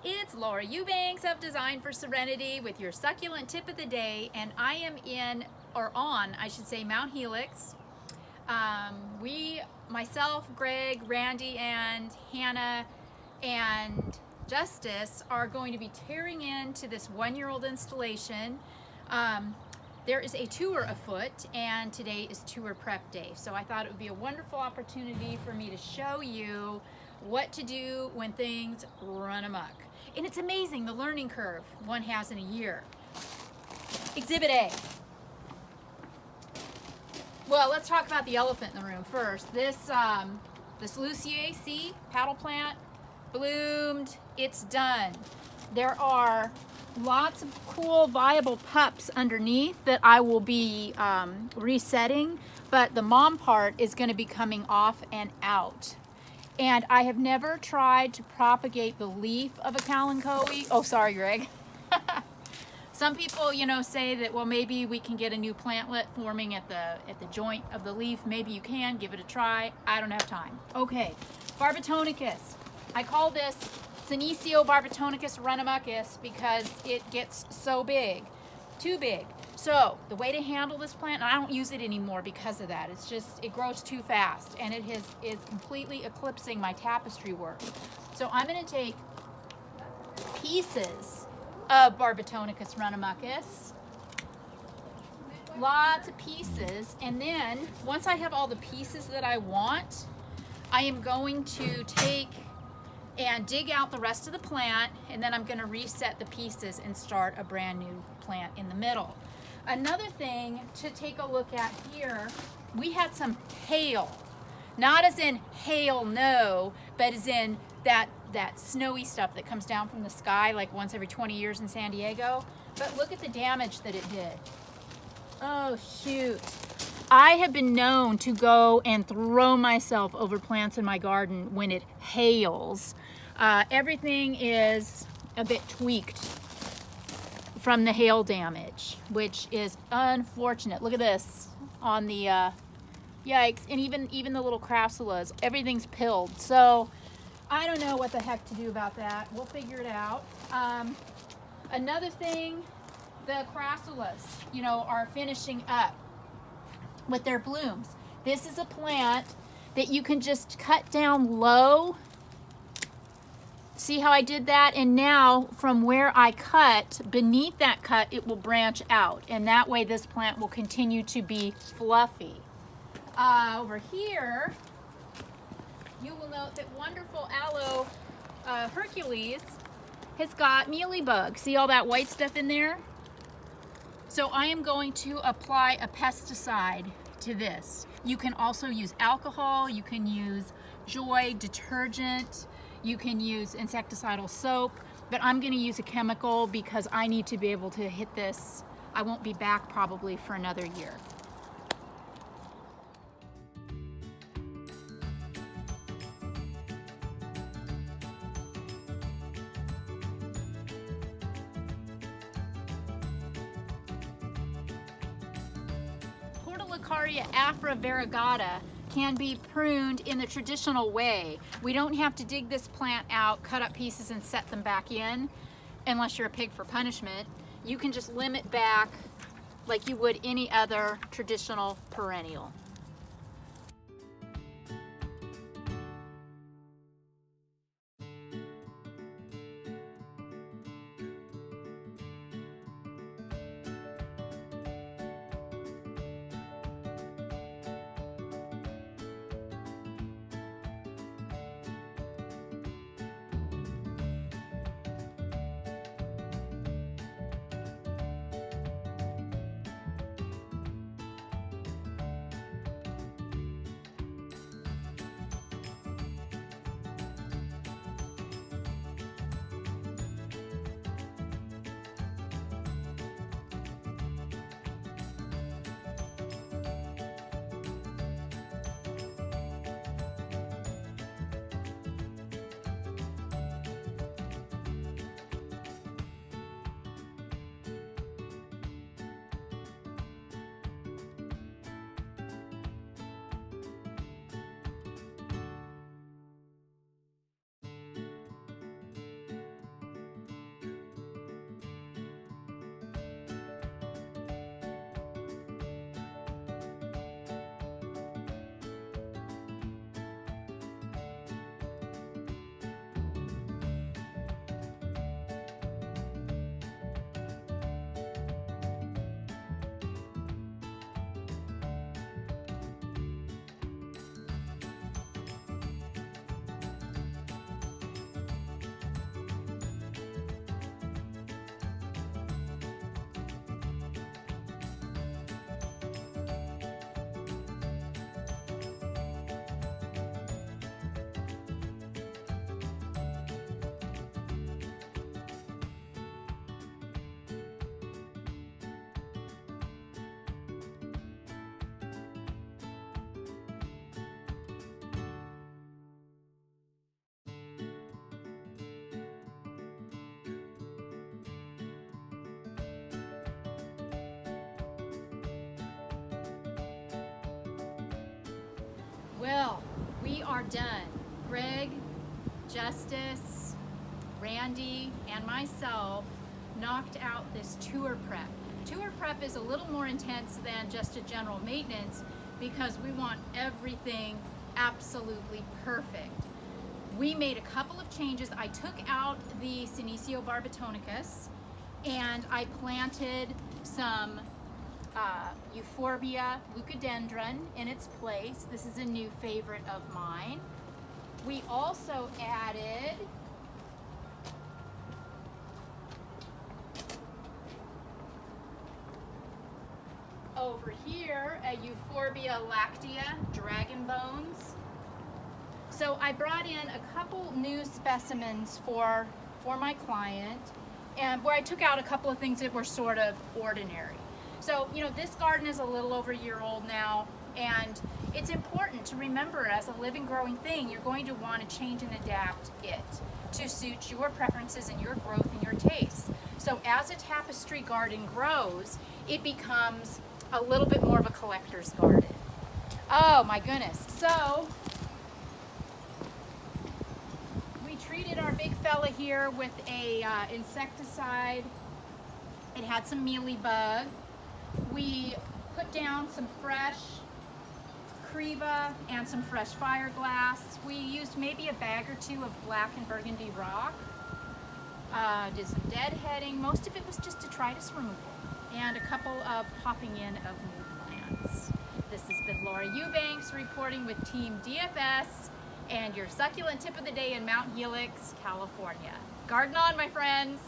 It's Laura Eubanks of Design for Serenity with your succulent tip of the day, and I am I should say, Mount Helix. Myself, Greg, Randy, and Hannah, and Justice are going to be tearing into this one-year-old installation. There is a tour afoot, and today is tour prep day. So I thought it would be a wonderful opportunity for me to show you what to do when things run amok. And it's amazing the learning curve one has in a year. Exhibit A. Well, let's talk about the elephant in the room first. This Lucier paddle plant bloomed. It's done. There are lots of cool viable pups underneath that I will be resetting, but the mom part is going to be coming off and out. And I have never tried to propagate the leaf of a kalanchoe. Oh, sorry, Greg. Some people, say that, well, maybe we can get a new plantlet forming at the joint of the leaf. Maybe you can. Give it a try. I don't have time. Okay, Barbatonicus. I call this Senecio Barbatonicus runamucus because it gets so big, too big. So the way to handle this plant, and I don't use it anymore because of that. It grows too fast, and it is completely eclipsing my tapestry work. So I'm going to take pieces of Barbatonicus runamucus, lots of pieces, and then once I have all the pieces that I want, I am going to take and dig out the rest of the plant, and then I'm going to reset the pieces and start a brand new plant in the middle. Another thing to take a look at here, we had some hail, not as in hail no, but as in that snowy stuff that comes down from the sky like once every 20 years in San Diego. But look at the damage that it did. Oh shoot. I have been known to go and throw myself over plants in my garden when it hails. Everything is a bit tweaked from the hail damage, which is unfortunate. Look at this on the yikes, and even the little crassulas, everything's pilled. So I don't know what the heck to do about that. We'll figure it out. Another thing, the crassulas, are finishing up with their blooms. This is a plant that you can just cut down low. See how I did that? And now from where I cut, beneath that cut, it will branch out. And that way this plant will continue to be fluffy. Over here, you will note that wonderful aloe Hercules has got mealybug. See all that white stuff in there? So I am going to apply a pesticide to this. You can also use alcohol, you can use Joy detergent, you can use insecticidal soap, but I'm going to use a chemical because I need to be able to hit this. I won't be back probably for another year. Portulacaria afra variegata can be pruned in the traditional way. We don't have to dig this plant out, cut up pieces, and set them back in unless you're a pig for punishment. You can just limb it back like you would any other traditional perennial. Well, we are done. Greg, Justice, Randy, and myself knocked out this tour prep. Tour prep is a little more intense than just a general maintenance because we want everything absolutely perfect. We made a couple of changes. I took out the Senecio barbatonicus and I planted some Euphorbia leucodendron in its place. This is a new favorite of mine. We also added over here a Euphorbia lactea, dragon bones. So I brought in a couple new specimens for my client, and where I took out a couple of things that were sort of ordinary. So, you know, this garden is a little over a year old now, and it's important to remember as a living, growing thing, you're going to want to change and adapt it to suit your preferences and your growth and your tastes. So as a tapestry garden grows, it becomes a little bit more of a collector's garden. Oh my goodness. So we treated our big fella here with a insecticide. It had some mealybug. We put down some fresh Creva and some fresh Fireglass. We used maybe a bag or two of black and burgundy rock. Did some deadheading. Most of it was just detritus removal and a couple of popping in of new plants. This has been Laura Eubanks reporting with Team DFS and your succulent tip of the day in Mount Helix, California. Garden on, my friends.